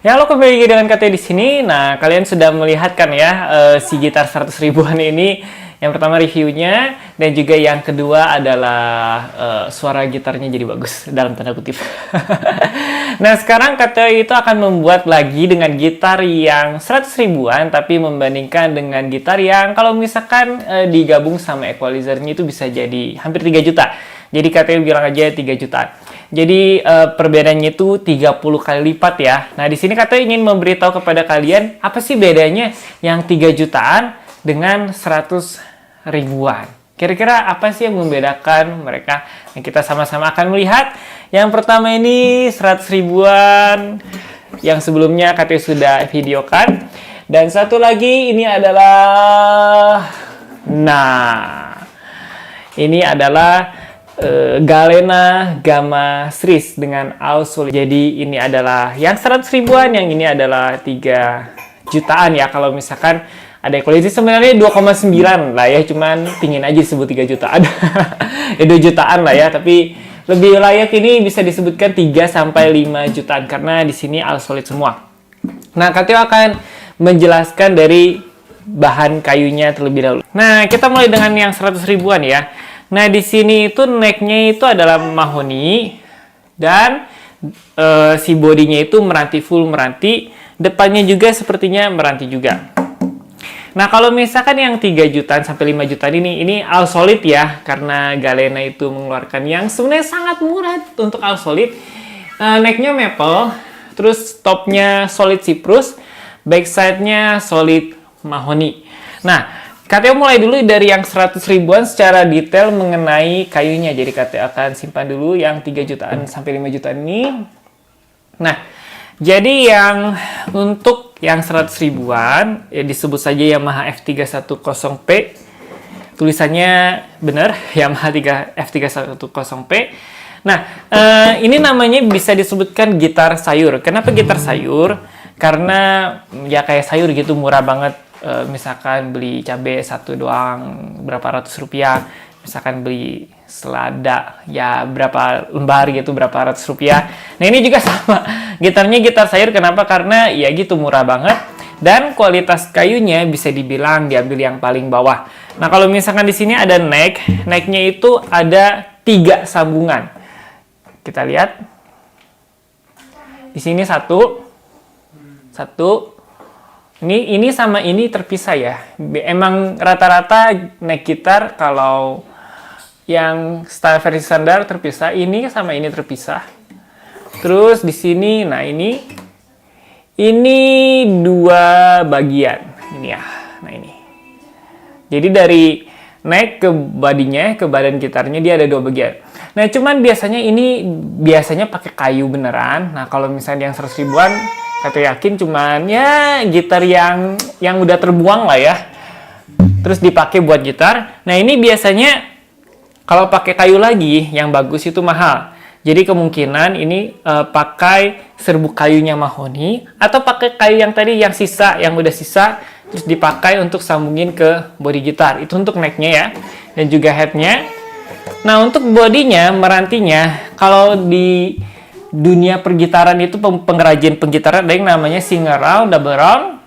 Ya, halo, kembali lagi dengan Kateo di sini. Nah, kalian sudah melihat kan ya si gitar 100 ribuan ini. Yang pertama reviewnya, dan juga yang kedua adalah suara gitarnya jadi bagus dalam tanda kutip. Nah, sekarang Kateo itu akan membuat lagi dengan gitar yang 100 ribuan, tapi membandingkan dengan gitar yang kalau misalkan digabung sama equalizernya itu bisa jadi hampir 3 juta. Jadi Kateo bilang aja 3 jutaan. Jadi perbedaannya itu 30 kali lipat ya. Nah, di sini Kateo ingin memberitahu kepada kalian apa sih bedanya yang 3 jutaan dengan 100 ribuan. Kira-kira apa sih yang membedakan mereka? Yang kita sama-sama akan melihat. Yang pertama ini 100 ribuan yang sebelumnya Kateo sudah videokan. Dan satu lagi ini adalah ini adalah Galena Gamma Series dengan Ausolid. Jadi ini adalah yang 100 ribuan, yang ini adalah 3 jutaan ya. Kalau misalkan ada equalizer sebenarnya 2,9 lah ya, cuman pingin aja disebut 3 jutaan. Ya 2 jutaan lah ya, tapi lebih layak ini bisa disebutkan 3 sampai 5 jutaan karena di sini Ausolid semua. Nah, Kateo akan menjelaskan dari bahan kayunya terlebih dahulu. Nah, kita mulai dengan yang 100 ribuan ya. Nah, di sini itu necknya itu adalah mahoni dan si bodinya itu meranti, full meranti. Depannya juga sepertinya meranti juga. Nah, kalau misalkan yang 3 jutaan sampai 5 jutaan ini Ausolid ya, karena Galena itu mengeluarkan yang sebenarnya sangat murah untuk Ausolid. Necknya maple, terus topnya solid cyprus, backside-nya solid mahoni. Nah, Kateo mulai dulu dari yang 100 ribuan secara detail mengenai kayunya. Jadi Kateo akan simpan dulu yang 3 jutaan sampai 5 jutaan ini. Nah, jadi yang untuk yang 100 ribuan ya disebut saja Yamaha F310P. Tulisannya benar, Yamaha F310P. Nah, ini namanya bisa disebutkan gitar sayur. Kenapa gitar sayur? Karena ya kayak sayur gitu, murah banget. Misalkan beli cabai satu doang berapa ratus rupiah, misalkan beli selada ya berapa lembar gitu berapa ratus rupiah. Nah, ini juga sama, gitarnya gitar sayur. Kenapa? Karena ya gitu murah banget dan kualitas kayunya bisa dibilang diambil yang paling bawah. Nah, kalau misalkan di sini ada necknya itu ada 3 sambungan. Kita lihat di sini satu. Ini sama ini terpisah ya. Emang rata-rata neck gitar kalau yang versi standar terpisah, ini sama ini terpisah. Terus di sini, nah ini 2 bagian. Ini ya. Nah, ini. Jadi dari neck ke bodinya, ke badan gitarnya dia ada 2 bagian. Nah, cuman biasanya pakai kayu beneran. Nah, kalau misalnya yang 100 ribuan Kateo yakin cuman ya gitar yang udah terbuang lah ya, terus dipakai buat gitar. Nah, ini biasanya kalau pakai kayu lagi yang bagus itu mahal. Jadi kemungkinan ini pakai serbuk kayunya mahoni atau pakai kayu yang tadi yang udah sisa terus dipakai untuk sambungin ke body gitar. Itu untuk necknya ya, dan juga headnya. Nah, untuk bodinya, merantinya, kalau di dunia pergitaran itu pengrajin penggitaran ada yang namanya single round, double round.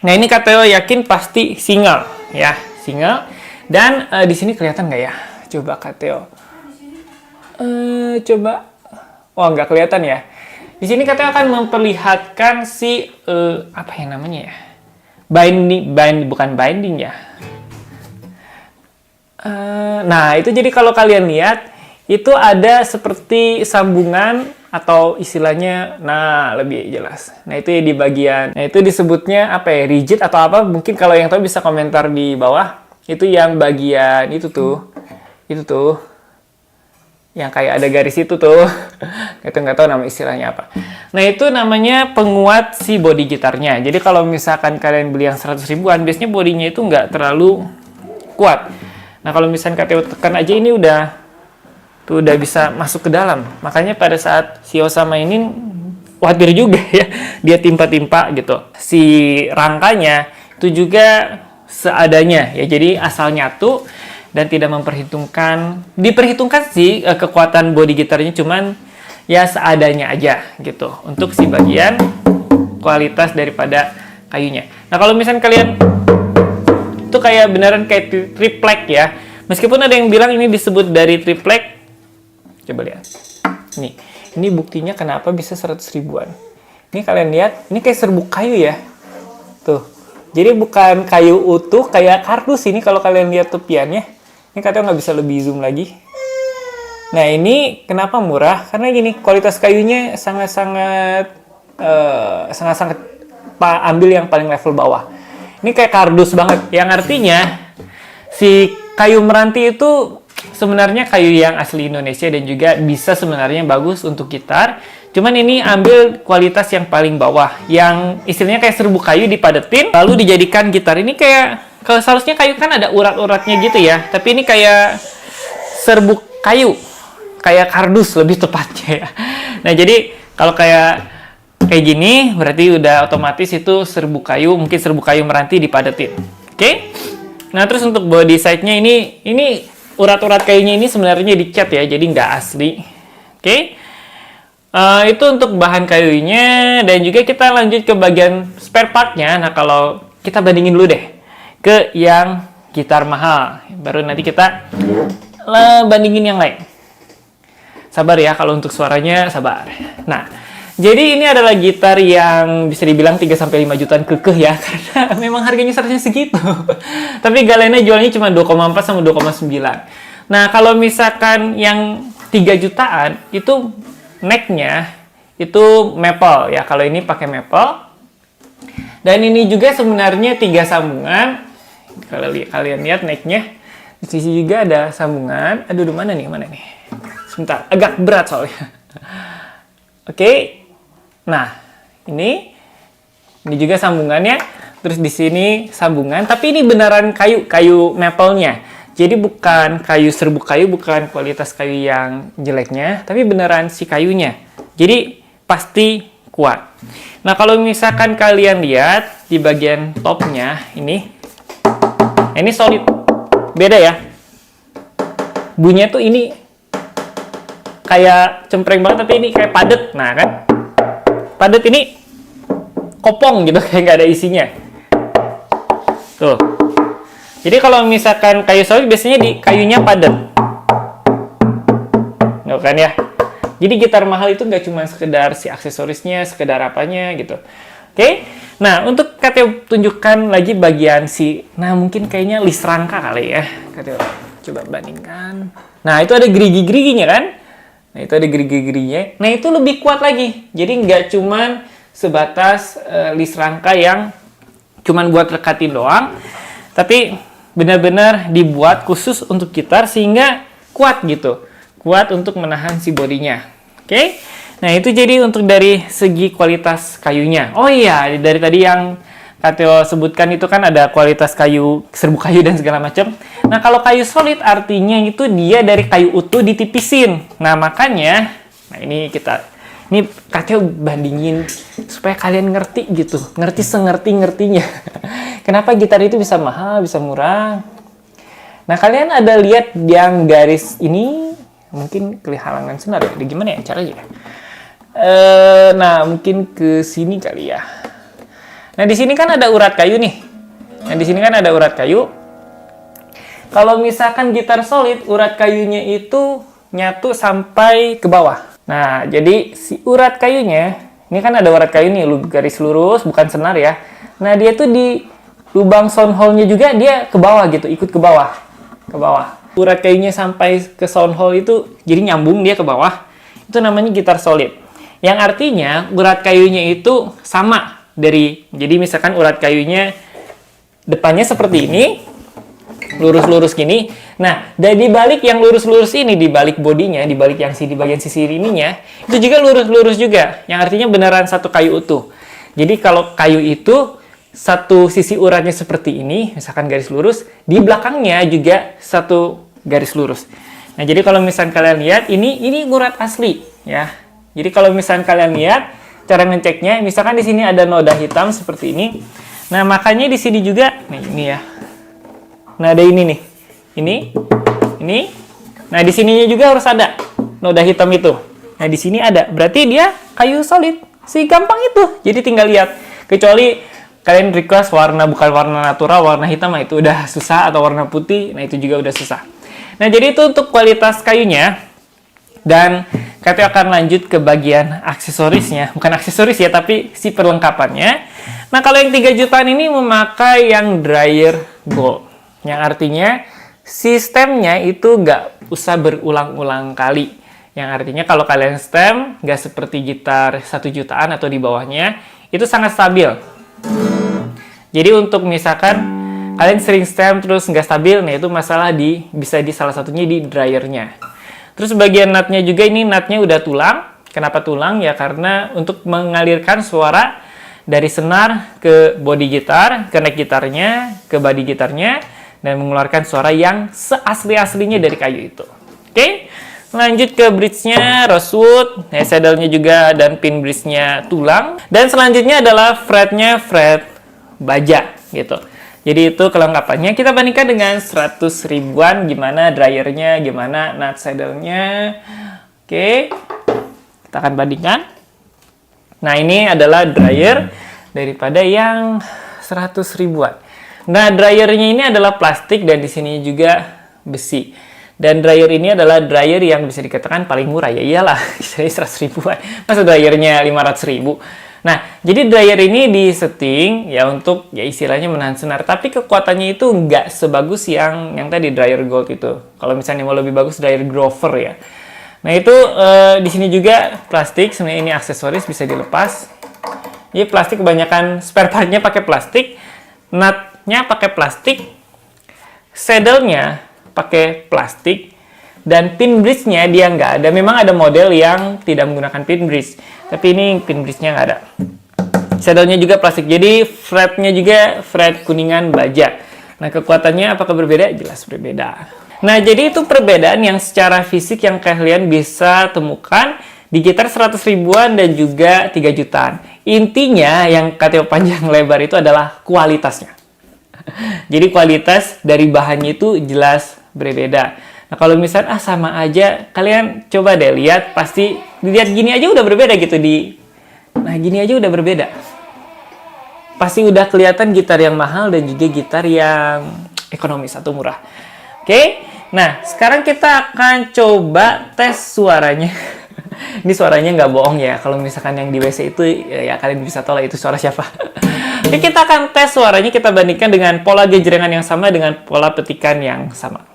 Nah, ini Kateo yakin pasti single ya, single. Dan di sini kelihatan nggak ya? Coba Kateo. Coba. Oh, nggak kelihatan ya. Di sini Kateo akan memperlihatkan si apa yang namanya ya? Bukan binding ya. Nah, itu jadi kalau kalian lihat itu ada seperti sambungan atau istilahnya, nah lebih jelas. Nah, itu ya di bagian. Nah, itu disebutnya apa ya? Rigid atau apa? Mungkin kalau yang tahu bisa komentar di bawah. Itu yang bagian itu tuh. Itu tuh. Yang kayak ada garis itu tuh. Itu nggak tahu nama istilahnya apa. Nah, itu namanya penguat si body gitarnya. Jadi kalau misalkan kalian beli yang 100 ribuan, biasanya bodinya itu nggak terlalu kuat. Nah, kalau misalkan Kateo tekan aja ini udah bisa masuk ke dalam. Makanya pada saat si Osa mainin khawatir juga ya, dia timpa-timpa gitu. Si rangkanya itu juga seadanya ya, jadi asal nyatu dan tidak diperhitungkan sih kekuatan body gitarnya, cuman ya seadanya aja gitu. Untuk si bagian kualitas daripada kayunya. Nah, kalau misalnya kalian itu kayak beneran kayak triplek ya. Meskipun ada yang bilang ini disebut dari triplek. Coba lihat. Nih, ini buktinya kenapa bisa 100 ribuan. Ini kalian lihat, ini kayak serbuk kayu ya. Tuh. Jadi bukan kayu utuh kayak kardus ini kalau kalian lihat tepiannya. Ini katanya nggak bisa lebih zoom lagi. Nah, ini kenapa murah? Karena gini, kualitas kayunya sangat-sangat ambil yang paling level bawah. Ini kayak kardus banget. Yang artinya si kayu meranti itu sebenarnya kayu yang asli Indonesia dan juga bisa sebenarnya bagus untuk gitar. Cuman ini ambil kualitas yang paling bawah, yang istilahnya kayak serbuk kayu dipadetin lalu dijadikan gitar. Ini kayak, kalau seharusnya kayu kan ada urat-uratnya gitu ya, tapi ini kayak serbuk kayu, kayak kardus lebih tepatnya ya. Nah, jadi kalau kayak gini berarti udah otomatis itu serbuk kayu, mungkin serbuk kayu meranti dipadetin. Oke? Nah, terus untuk body side-nya ini urat-urat kayunya ini sebenarnya dicat ya, jadi nggak asli. Oke? Itu untuk bahan kayunya, dan juga kita lanjut ke bagian spare part-nya. Nah, kalau kita bandingin dulu deh ke yang gitar mahal, baru nanti kita bandingin yang lain. Sabar ya, kalau untuk suaranya sabar. Nah, jadi ini adalah gitar yang bisa dibilang 3-5 jutaan kekeh ya, karena memang harganya seharusnya segitu. Tapi Galena jualnya cuma 2,4 sama 2,9. Nah, kalau misalkan yang 3 jutaan, itu neck-nya itu maple ya. Kalau ini pakai maple. Dan ini juga sebenarnya 3 sambungan. Kalau kalian lihat neck-nya, di sisi juga ada sambungan. Aduh, mana nih? Sebentar, agak berat soalnya. Oke. Nah, ini juga sambungannya. Terus di sini sambungan, tapi ini beneran kayu maple-nya. Jadi bukan kayu serbuk kayu, bukan kualitas kayu yang jeleknya, tapi beneran si kayunya. Jadi pasti kuat. Nah, kalau misalkan kalian lihat di bagian topnya ini solid. Beda ya. Bunyinya tuh ini kayak cempreng banget, tapi ini kayak padet. Nah kan, padet ini kopong gitu, kayak nggak ada isinya. Tuh. Jadi kalau misalkan kayu solid biasanya di kayunya padet. Nggak kan ya? Jadi gitar mahal itu nggak cuma sekedar si aksesorisnya, sekedar apanya gitu. Oke? Nah, untuk Kateo tunjukkan lagi bagian nah mungkin kayaknya list rangka kali ya. Kateo coba bandingkan. Nah, itu ada gerigi-geriginya kan? Nah, itu ada gerigi-geriginya. Nah, itu lebih kuat lagi. Jadi nggak cuman sebatas list rangka yang cuman buat rekatin doang, tapi benar-benar dibuat khusus untuk gitar sehingga kuat gitu. Kuat untuk menahan si bodinya. Oke? Nah, itu jadi untuk dari segi kualitas kayunya. Oh iya, dari tadi yang Kateo sebutkan itu kan ada kualitas kayu, serbuk kayu dan segala macam. Nah, kalau kayu solid artinya itu dia dari kayu utuh ditipisin. Nah, makanya, ini Kateo bandingin supaya kalian ngerti gitu. Ngerti sengerti-ngertinya. Kenapa gitar itu bisa mahal, bisa murah. Nah, kalian ada lihat yang garis ini, mungkin kehalangan senar ya. Gimana ya caranya? Nah, mungkin ke sini kali ya. Nah, di sini kan ada urat kayu nih. Kalau misalkan gitar solid, urat kayunya itu nyatu sampai ke bawah. Nah, jadi si urat kayunya, ini kan ada urat kayu nih, garis lurus, bukan senar ya. Nah, dia tuh di lubang sound hole-nya juga dia ke bawah gitu, ikut ke bawah. Urat kayunya sampai ke sound hole itu jadi nyambung dia ke bawah. Itu namanya gitar solid. Yang artinya urat kayunya itu sama jadi misalkan urat kayunya depannya seperti ini, lurus-lurus gini. Nah, dari balik yang lurus-lurus ini, di balik bodinya, di balik yang di bagian sisi ininya, itu juga lurus-lurus juga. Yang artinya beneran satu kayu utuh. Jadi kalau kayu itu satu sisi uratnya seperti ini, misalkan garis lurus, di belakangnya juga satu garis lurus. Nah, jadi kalau misalkan kalian lihat, ini urat asli, ya. Jadi kalau misalkan kalian lihat, cara ngeceknya, misalkan di sini ada noda hitam seperti ini. Nah, makanya di sini juga, ini ya. Nah, ada ini nih. Ini. Nah, di sininya juga harus ada noda hitam itu. Nah, di sini ada. Berarti dia kayu solid. Segampang itu. Jadi tinggal lihat. Kecuali kalian request warna bukan warna natural, warna hitam, nah itu udah susah, atau warna putih, nah itu juga udah susah. Nah, jadi itu untuk kualitas kayunya. Dan Katio akan lanjut ke bagian aksesorisnya. Bukan aksesoris ya, tapi si perlengkapannya. Nah, kalau yang 3 jutaan ini memakai yang dryer gold. Yang artinya sistemnya itu nggak usah berulang-ulang kali. Yang artinya kalau kalian stem, nggak seperti gitar 1 jutaan atau di bawahnya, itu sangat stabil. Jadi untuk misalkan kalian sering stem terus nggak stabil, nah itu masalah bisa di salah satunya di dryernya. Terus bagian nutnya juga, ini nutnya udah tulang. Kenapa tulang? Ya karena untuk mengalirkan suara dari senar ke body gitar, ke neck gitarnya, ke body gitarnya, dan mengeluarkan suara yang seasli-aslinya dari kayu itu. Oke? Lanjut ke bridge-nya rosewood, saddle-nya juga dan pin bridge-nya tulang. Dan selanjutnya adalah fret-nya fret baja gitu. Jadi itu kelengkapannya. Kita bandingkan dengan 100 ribuan, gimana dryernya, gimana nut saddle-nya. Oke, kita akan bandingkan. Nah, ini adalah dryer daripada yang 100 ribuan. Nah, dryernya ini adalah plastik dan di sini juga besi. Dan dryer ini adalah dryer yang bisa dikatakan paling murah. Ya iyalah, jadi 100 ribuan. Masa dryernya 500 ribu? Nah, jadi dryer ini di setting ya untuk ya istilahnya menahan senar. Tapi kekuatannya itu nggak sebagus yang tadi dryer gold itu. Kalau misalnya mau lebih bagus dryer Grover ya. Nah, itu di sini juga plastik. Sebenarnya ini aksesoris bisa dilepas. Jadi plastik, kebanyakan spare part-nya pakai plastik. Nut-nya pakai plastik. Saddle-nya pakai plastik, dan pin bridge-nya dia nggak ada. Memang ada model yang tidak menggunakan pin bridge, tapi ini pin bridge-nya nggak ada. Saddle-nya juga plastik, jadi fret-nya juga fret kuningan baja. Nah, kekuatannya apakah berbeda? Jelas berbeda. Nah, jadi itu perbedaan yang secara fisik yang kalian bisa temukan di gitar 100 ribuan dan juga 3 jutaan. Intinya yang Katio panjang lebar itu adalah kualitasnya. Jadi kualitas dari bahannya itu jelas berbeda. Nah, kalau misalnya sama aja, kalian coba deh lihat, pasti dilihat gini aja udah berbeda gitu Nah, gini aja udah berbeda. Pasti udah kelihatan gitar yang mahal dan juga gitar yang ekonomis atau murah. Oke. Nah, sekarang kita akan coba tes suaranya. Ini suaranya nggak bohong ya. Kalau misalkan yang di WC itu ya kalian bisa tahu lah itu suara siapa. Oke, kita akan tes suaranya, kita bandingkan dengan pola gejrengan yang sama dengan pola petikan yang sama.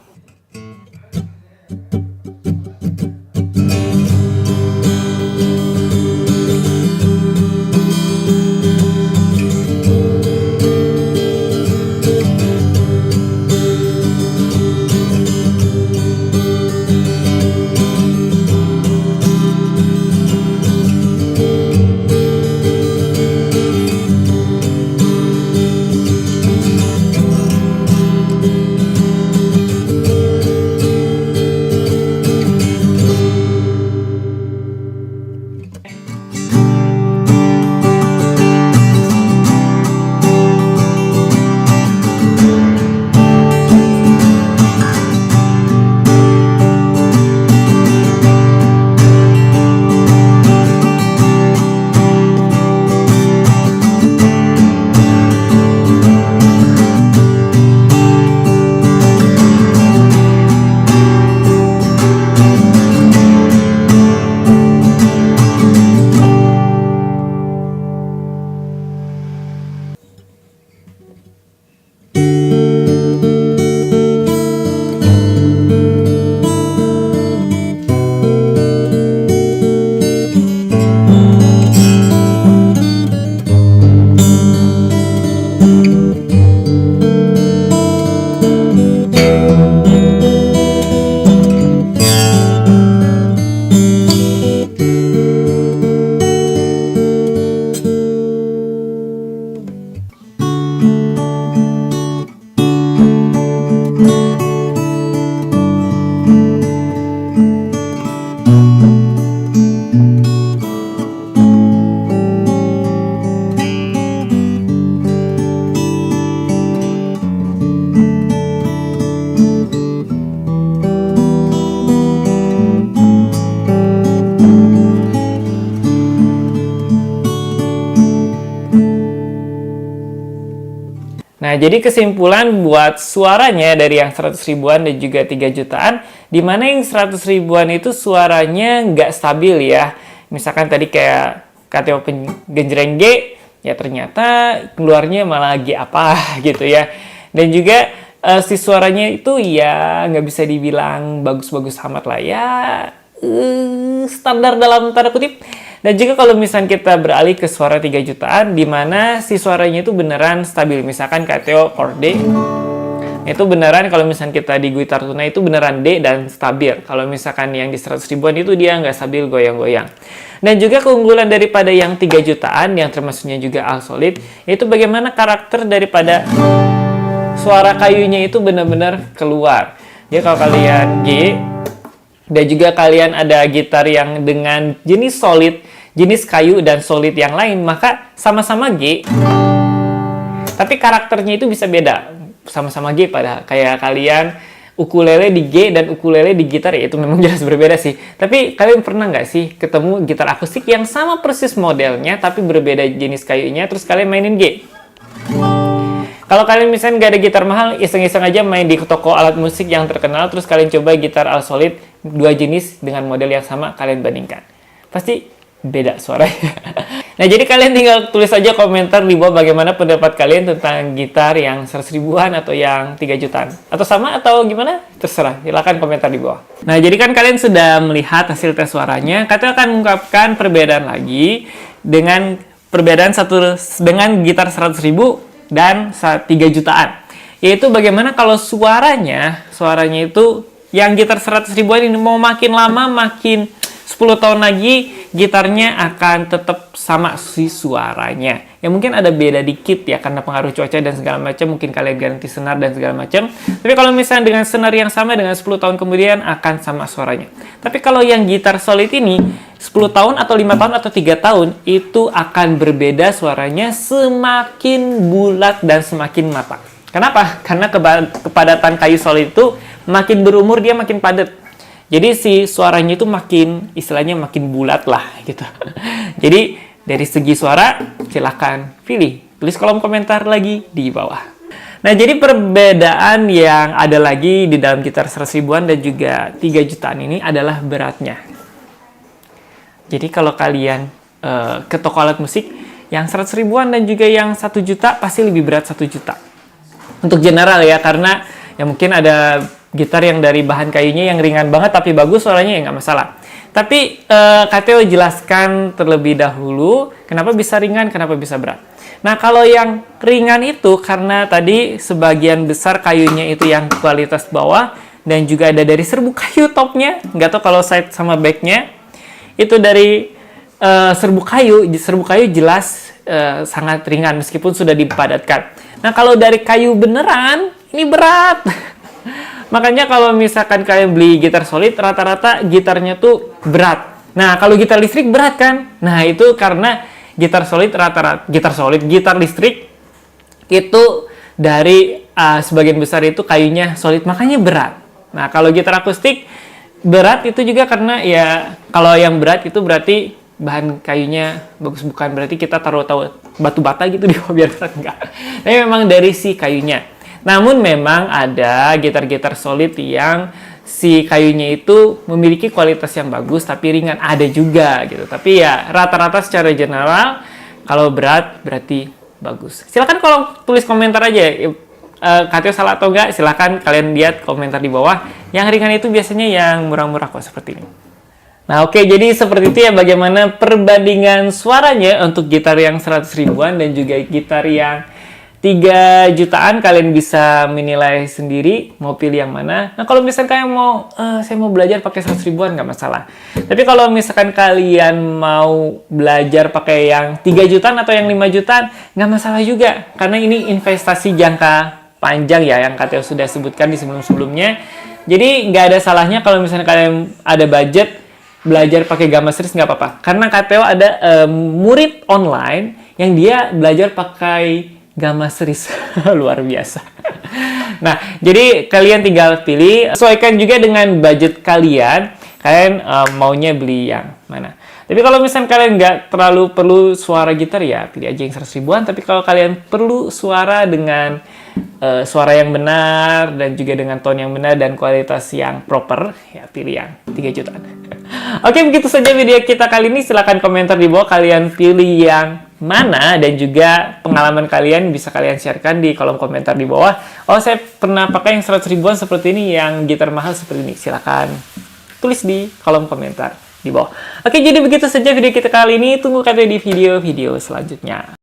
Nah, jadi kesimpulan buat suaranya dari yang 100 ribuan dan juga 3 jutaan, di mana yang 100 ribuan itu suaranya nggak stabil ya. Misalkan tadi kayak KTO genjreng G, ya ternyata keluarnya malah G apa gitu ya. Dan juga si suaranya itu ya nggak bisa dibilang bagus-bagus amat lah ya, standar dalam tanda kutip. Dan juga kalau misalnya kita beralih ke suara 3 jutaan, di mana si suaranya itu beneran stabil. Misalkan KTO chord D, itu beneran kalau misalnya kita di gitar tunai itu beneran D dan stabil. Kalau misalkan yang di 100 ribuan itu dia nggak stabil, goyang-goyang. Dan juga keunggulan daripada yang 3 jutaan, yang termasuknya juga alt solid, itu bagaimana karakter daripada suara kayunya itu benar-benar keluar. Jadi kalau kalian G, dan juga kalian ada gitar yang dengan jenis solid, jenis kayu dan solid yang lain, maka sama-sama G, tapi karakternya itu bisa beda. Sama-sama G pada kayak kalian ukulele di G dan ukulele di gitar, ya itu memang jelas berbeda sih. Tapi kalian pernah nggak sih ketemu gitar akustik yang sama persis modelnya, tapi berbeda jenis kayunya, terus kalian mainin G? Kalau kalian misalnya nggak ada gitar mahal, iseng-iseng aja main di toko alat musik yang terkenal, terus kalian coba gitar alt solid, dua jenis dengan model yang sama, kalian bandingkan. Pasti beda suaranya. Nah, jadi kalian tinggal tulis aja komentar di bawah bagaimana pendapat kalian tentang gitar yang 100 ribuan atau yang 3 jutaan. Atau sama atau gimana? Terserah, silakan komentar di bawah. Nah, jadi kan kalian sudah melihat hasil tes suaranya. Kata akan mengungkapkan perbedaan lagi dengan perbedaan dengan gitar 100 ribu dan 3 jutaan. Yaitu bagaimana kalau suaranya itu yang gitar 100 ribuan ini mau makin lama, makin 10 tahun lagi, gitarnya akan tetap sama si suaranya. Ya mungkin ada beda dikit ya, karena pengaruh cuaca dan segala macam, mungkin kalian ganti senar dan segala macam. Tapi kalau misalnya dengan senar yang sama, dengan 10 tahun kemudian akan sama suaranya. Tapi kalau yang gitar solid ini, 10 tahun atau 5 tahun atau 3 tahun, itu akan berbeda suaranya, semakin bulat dan semakin matang. Kenapa? Karena kepadatan kayu solid itu makin berumur dia makin padat. Jadi si suaranya itu makin, istilahnya makin bulat lah gitu. Jadi dari segi suara silahkan pilih. Tulis kolom komentar lagi di bawah. Nah, jadi perbedaan yang ada lagi di dalam gitar 100 ribuan dan juga 3 jutaan ini adalah beratnya. Jadi kalau kalian ke toko alat musik yang 100 ribuan dan juga yang 1 juta pasti lebih berat 1 juta. Untuk general ya, karena ya mungkin ada gitar yang dari bahan kayunya yang ringan banget tapi bagus suaranya, ya nggak masalah. Tapi KTO jelaskan terlebih dahulu kenapa bisa ringan, kenapa bisa berat. Nah, kalau yang ringan itu karena tadi sebagian besar kayunya itu yang kualitas bawah dan juga ada dari serbu kayu topnya, nggak tahu kalau side sama backnya itu dari serbu kayu jelas sangat ringan meskipun sudah dipadatkan. Nah, kalau dari kayu beneran ini berat. Makanya kalau misalkan kalian beli gitar solid, rata-rata gitarnya tuh berat. Nah, kalau gitar listrik berat kan? Nah, itu karena gitar solid gitar listrik itu dari sebagian besar itu kayunya solid, makanya berat. Nah, kalau gitar akustik berat itu juga karena ya kalau yang berat itu berarti bahan kayunya bagus, bukan berarti kita taruh batu bata gitu di bawah biar berat, enggak. Tapi memang dari si kayunya. Namun memang ada gitar-gitar solid yang si kayunya itu memiliki kualitas yang bagus tapi ringan, ada juga gitu. Tapi ya rata-rata secara general kalau berat berarti bagus. Silakan kalau tulis komentar aja. KTO salah atau enggak, silakan kalian lihat komentar di bawah. Yang ringan itu biasanya yang murah-murah kok seperti ini. Nah, oke, jadi seperti itu ya bagaimana perbandingan suaranya untuk gitar yang 100 ribuan dan juga gitar yang 3 jutaan. Kalian bisa menilai sendiri mau pilih yang mana. Nah, kalau misalkan kalian mau saya mau belajar pakai 100 ribuan nggak masalah. Tapi kalau misalkan kalian mau belajar pakai yang 3 jutaan atau yang 5 jutaan nggak masalah juga, karena ini investasi jangka panjang ya yang KTO sudah sebutkan di sebelum-sebelumnya. Jadi nggak ada salahnya kalau misalnya kalian ada budget belajar pakai Gamma Series, nggak apa-apa. Karena KTO ada murid online yang dia belajar pakai Gamma Series. Luar biasa. Nah, jadi kalian tinggal pilih, sesuaikan juga dengan budget kalian. Kalian maunya beli yang mana. Tapi kalau misalnya kalian nggak terlalu perlu suara gitar, ya pilih aja yang 100 ribuan. Tapi kalau kalian perlu suara dengan suara yang benar dan juga dengan tone yang benar dan kualitas yang proper, ya pilih yang 3 jutaan. Oke, begitu saja video kita kali ini. Silahkan komentar di bawah kalian pilih yang mana, dan juga pengalaman kalian bisa kalian sharekan di kolom komentar di bawah. Oh, saya pernah pakai yang 100 ribuan seperti ini, yang gitar mahal seperti ini. Silahkan tulis di kolom komentar di bawah. Oke, jadi begitu saja video kita kali ini. Tunggu kalian di video-video selanjutnya.